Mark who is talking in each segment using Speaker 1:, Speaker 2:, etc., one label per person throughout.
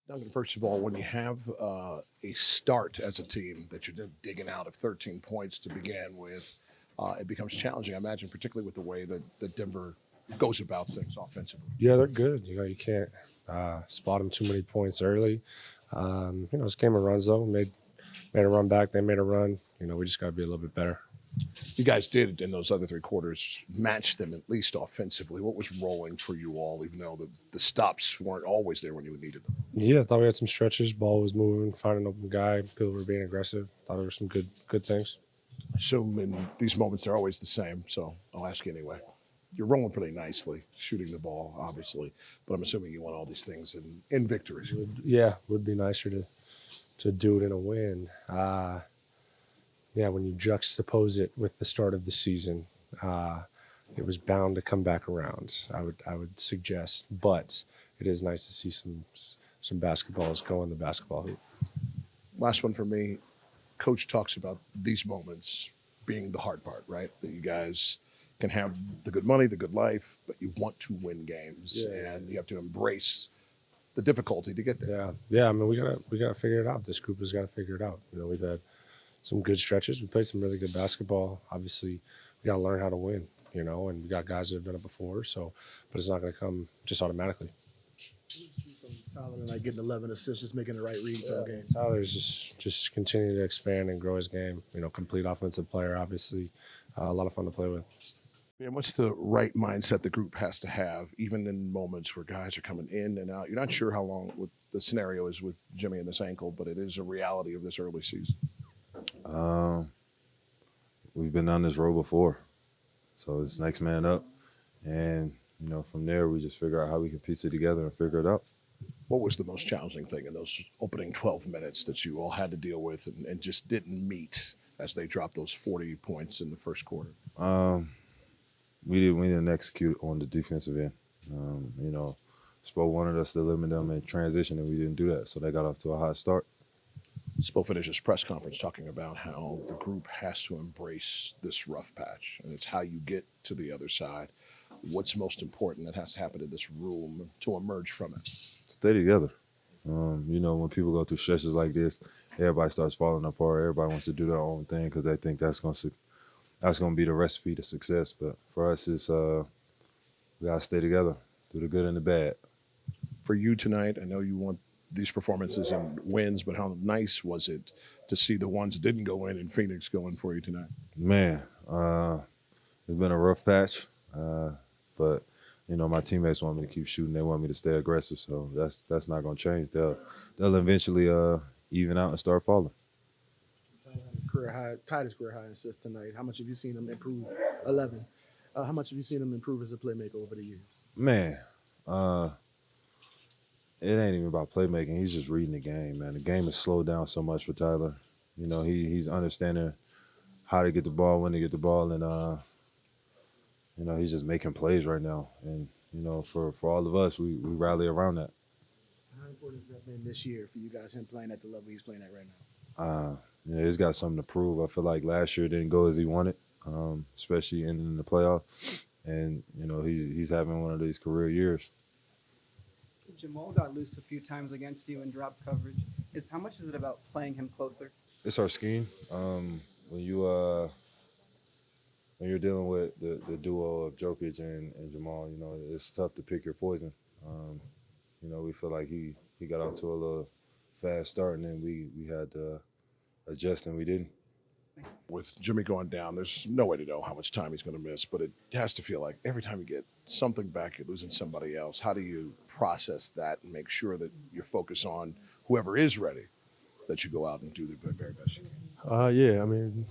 Speaker 1: Duncan, first of all, when you have a start as a team that you're digging out of 13 points to begin with, it becomes challenging. I imagine, particularly with the way that Denver goes about things offensively.
Speaker 2: Yeah, they're good. You can't spot them too many points early. It's a game of runs though. Made a run back. They made a run. We just got to be a little bit better.
Speaker 1: You guys did in those other three quarters match them at least offensively. What was rolling for you all, even though the stops weren't always there when you needed them?
Speaker 2: Yeah, I thought we had some stretches. Ball was moving, finding an open guy. People were being aggressive. Thought there were some good things.
Speaker 1: I assume in these moments they're always the same, so I'll ask you anyway. You're rolling pretty nicely, shooting the ball, obviously, but I'm assuming you want all these things in victories.
Speaker 2: Would be nicer to do it in a win. When you juxtapose it with the start of the season, it was bound to come back around. I would suggest, but it is nice to see some basketballs go in the basketball hoop.
Speaker 1: Last one for me. Coach talks about these moments being the hard part, right? That you guys can have the good money, the good life, but you want to win games, and you have to embrace the difficulty to get there.
Speaker 2: Yeah. I mean, we gotta figure it out. This group has got to figure it out. We've had some good stretches. We played some really good basketball. Obviously, we got to learn how to win. And we got guys that have done it before. So, but it's not going to come just automatically.
Speaker 3: Tyler, like getting 11 assists, just making the right reads all game.
Speaker 2: Tyler's just continuing to expand and grow his game. Complete offensive player, obviously. A lot of fun to play with.
Speaker 1: And what's the right mindset the group has to have, even in moments where guys are coming in and out? You're not sure how long what the scenario is with Jimmy and this ankle, but it is a reality of this early season.
Speaker 4: We've been on this road before, so it's next man up. And, from there, we just figure out how we can piece it together and figure it out.
Speaker 1: What was the most challenging thing in those opening 12 minutes that you all had to deal with and just didn't meet as they dropped those 40 points in the first quarter?
Speaker 4: We didn't execute on the defensive end. Spo wanted us to limit them in transition, and we didn't do that, so they got off to a hot start.
Speaker 1: Spo finished his press conference talking about how the group has to embrace this rough patch, and it's how you get to the other side. What's most important that has to happen in this room to emerge from it?
Speaker 4: Stay together. When people go through stretches like this, everybody starts falling apart. Everybody wants to do their own thing because they think that's going to be the recipe to success. But for us, it's we got to stay together through the good and the bad.
Speaker 1: For you tonight, I know you want these performances and wins, but how nice was it to see the ones that didn't go in Phoenix going for you tonight?
Speaker 4: Man, it's been a rough patch, but my teammates want me to keep shooting. They want me to stay aggressive, so that's not going to change. They'll eventually even out and start falling.
Speaker 3: Tied his career high in assists tonight. How much have you seen him improve? 11. How much have you seen him improve as a playmaker over the years?
Speaker 4: Man, it ain't even about playmaking. He's just reading the game, man. The game has slowed down so much for Tyler. He's understanding how to get the ball, when to get the ball, and he's just making plays right now. And for all of us, we rally around that.
Speaker 3: How important has that been this year for you guys? Him playing at the level he's playing at right now.
Speaker 4: He's got something to prove. I feel like last year didn't go as he wanted, especially in the playoff. And he's having one of these career years.
Speaker 5: Jamal got loose a few times against you and dropped coverage. How much is it about playing him closer?
Speaker 4: It's our scheme. When you're dealing with the duo of Jokic and Jamal, it's tough to pick your poison. We feel like he got off to a little fast start, and then we had to adjust, and we didn't.
Speaker 1: With Jimmy going down, there's no way to know how much time he's going to miss, but it has to feel like every time you get something back, you're losing somebody else. How do you process that and make sure that you're focused on whoever is ready, that you go out and do the very best you can?
Speaker 6: I mean,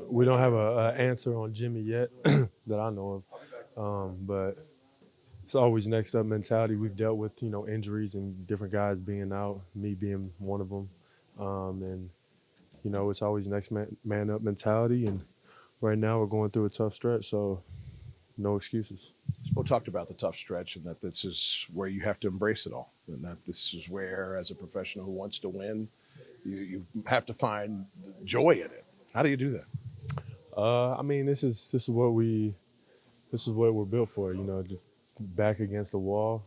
Speaker 6: we don't have an answer on Jimmy yet that I know of, but it's always next up mentality. We've dealt with, injuries and different guys being out, me being one of them, and it's always next man up mentality, and right now we're going through a tough stretch, so no excuses.
Speaker 1: Spo talked about the tough stretch and that this is where you have to embrace it all, and that this is where, as a professional who wants to win, you have to find joy in it. How do you do that?
Speaker 6: I mean, this is what we're built for. Back against the wall.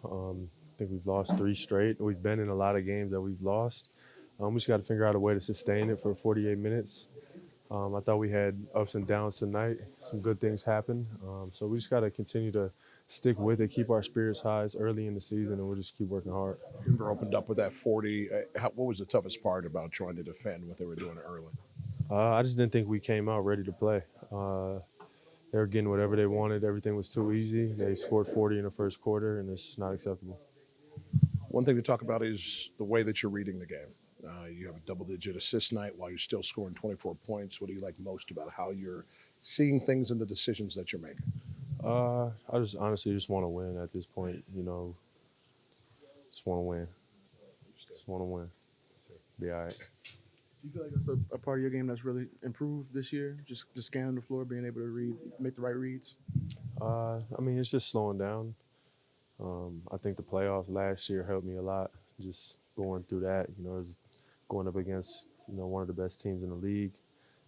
Speaker 6: think we've lost 3 straight. We've been in a lot of games that we've lost. We just got to figure out a way to sustain it for 48 minutes. I thought we had ups and downs tonight. Some good things happened. So we just got to continue to stick with it, keep our spirits high. It's early in the season, and we'll just keep working hard.
Speaker 1: Denver opened up with that 40. What was the toughest part about trying to defend what they were doing early?
Speaker 6: I just didn't think we came out ready to play. They were getting whatever they wanted. Everything was too easy. They scored 40 in the first quarter, and it's not acceptable.
Speaker 1: One thing to talk about is the way that you're reading the game. You have a double-digit assist night while you're still scoring 24 points. What do you like most about how you're seeing things and the decisions that you're making?
Speaker 6: I just honestly just want to win at this point. Just want to win. Just want to win. Be all right.
Speaker 3: Do you feel like that's a part of your game that's really improved this year? Just scanning the floor, being able to read, make the right reads?
Speaker 6: It's just slowing down. I think the playoffs last year helped me a lot. Just going through that, it was going up against one of the best teams in the league,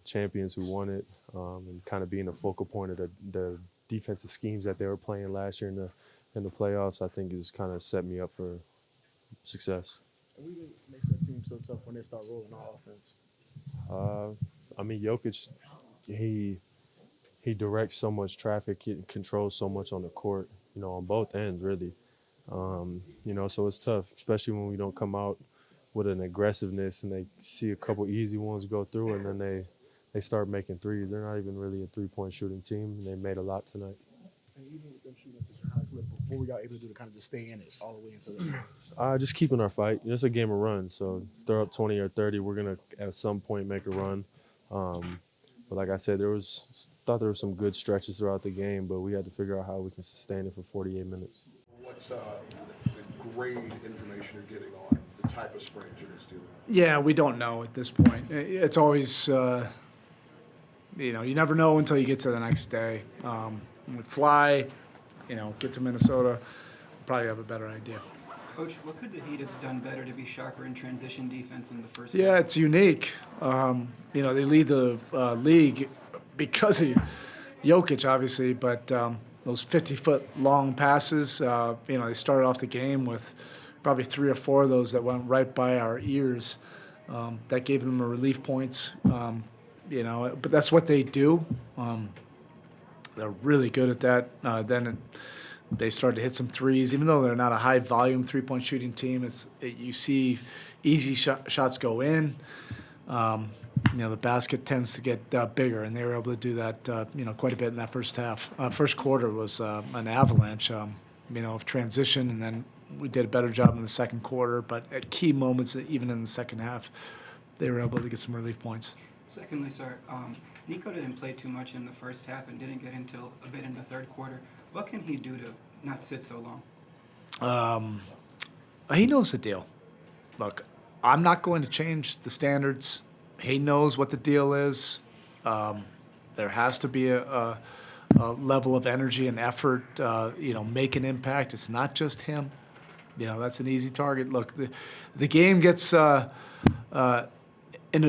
Speaker 6: champions who won it, and kind of being the focal point of the defensive schemes that they were playing last year in the playoffs. I think it's kind of set me up for success.
Speaker 3: And what do you think makes that team so tough when they start rolling on offense?
Speaker 6: Jokic, he directs so much traffic, he controls so much on the court, on both ends, really. So it's tough, especially when we don't come out with an aggressiveness and they see a couple easy ones go through and then they start making threes. They're not even really a three-point shooting team, and they made a lot tonight.
Speaker 3: And even with them shooting such a high clip, what were y'all able to do to kind of just stay in it all the way into the
Speaker 6: Just keeping our fight. It's a game of runs, so if they're up 20 or 30, we're going to at some point make a run. But like I said, there were some good stretches throughout the game, but we had to figure out how we can sustain it for 48 minutes.
Speaker 1: What's the grade information you're getting on the type of sprains you're just dealing with?
Speaker 7: Yeah, we don't know at this point. It's always, you never know until you get to the next day. When we fly, get to Minnesota, we'll probably have a better idea.
Speaker 5: Coach, what could the Heat have done better to be sharper in transition defense in the first
Speaker 7: Yeah,
Speaker 5: half?
Speaker 7: it's unique. They lead the league because of Jokic, obviously, but those 50-foot long passes, they started off the game with probably 3 or 4 of those that went right by our ears. That gave them a relief points, but that's what they do. They're really good at that. They started to hit some threes, even though they're not a high-volume three-point shooting team. You see easy shots go in. The basket tends to get bigger, and they were able to do that, quite a bit in that first half. First quarter was an avalanche, of transition, and then we did a better job in the second quarter. But at key moments, even in the second half, they were able to get some relief points.
Speaker 5: Secondly, sir, Nico didn't play too much in the first half and didn't get until a bit in the third quarter. What can he do to not sit so long?
Speaker 7: He knows the deal. Look, I'm not going to change the standards. He knows what the deal is. There has to be a level of energy and effort, make an impact. It's not just him. That's an easy target. Look, the game gets into a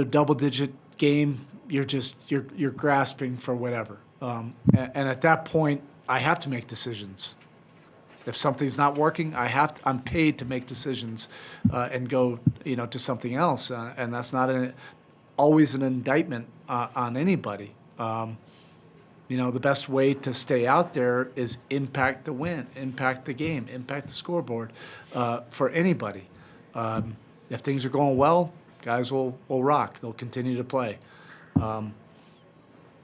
Speaker 7: double-digit game. You're grasping for whatever. And at that point, I have to make decisions. If something's not working, I'm paid to make decisions and go, to something else. And that's not always an indictment on anybody. The best way to stay out there is impact the win, impact the game, impact the scoreboard for anybody. If things are going well, guys will rock. They'll continue to play. But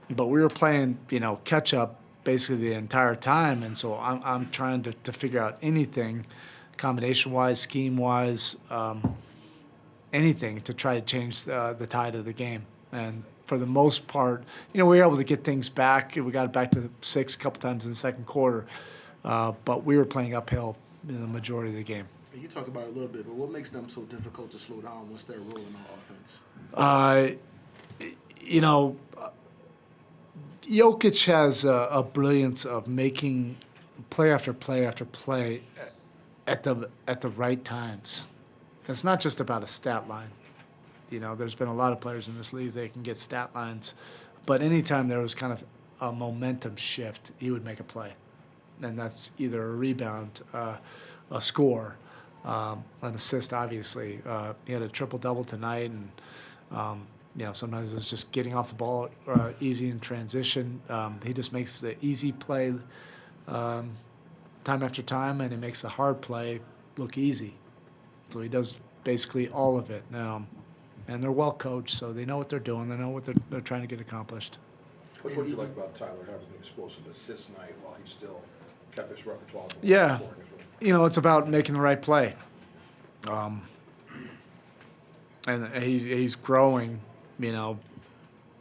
Speaker 7: we were playing, catch up basically the entire time, and so I'm trying to figure out anything, combination-wise, scheme-wise, anything to try to change the tide of the game. And for the most part, we were able to get things back. We got it back to 6 a couple times in the second quarter, but we were playing uphill in the majority of the game.
Speaker 3: You talked about it a little bit, but what makes them so difficult to slow down once they're rolling on offense?
Speaker 7: Jokic has a brilliance of making play after play after play at the right times. It's not just about a stat line. There's been a lot of players in this league that can get stat lines, but anytime there was kind of a momentum shift, he would make a play, and that's either a rebound, a score, an assist, obviously. He had a triple-double tonight, and sometimes it was just getting off the ball easy in transition. He just makes the easy play time after time, and he makes the hard play look easy. So he does basically all of it now. And they're well coached, so they know what they're doing. They know what they're trying to get accomplished.
Speaker 1: What did you like about Tyler having the explosive assist night while he still kept his repertoire?
Speaker 7: Yeah.
Speaker 1: Scoring as well?
Speaker 7: It's about making the right play. And he's growing,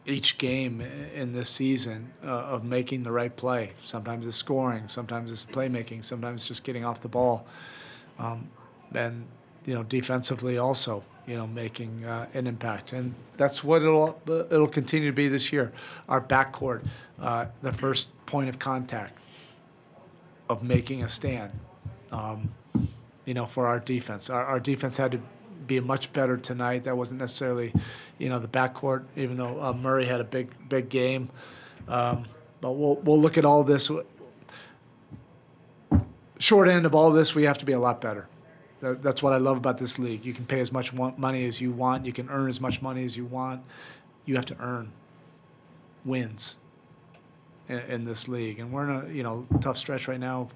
Speaker 7: each game in this season of making the right play. Sometimes it's scoring, sometimes it's playmaking, sometimes it's just getting off the ball. And, defensively also, making an impact. And that's what it'll continue to be this year. Our backcourt, the first point of contact of making a stand, for our defense. Our defense had to be much better tonight. That wasn't necessarily, the backcourt, even though Murray had a big game. But we'll look at all this. Short end of all this, we have to be a lot better. That's what I love about this league. You can pay as much money as you want. You can earn as much money as you want. You have to earn wins in this league. And we're in a tough stretch right now.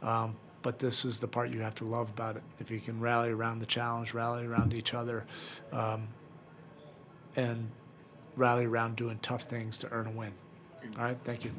Speaker 7: But this is the part you have to love about it. If you can rally around the challenge, rally around each other, and rally around doing tough things to earn a win. All right, thank you.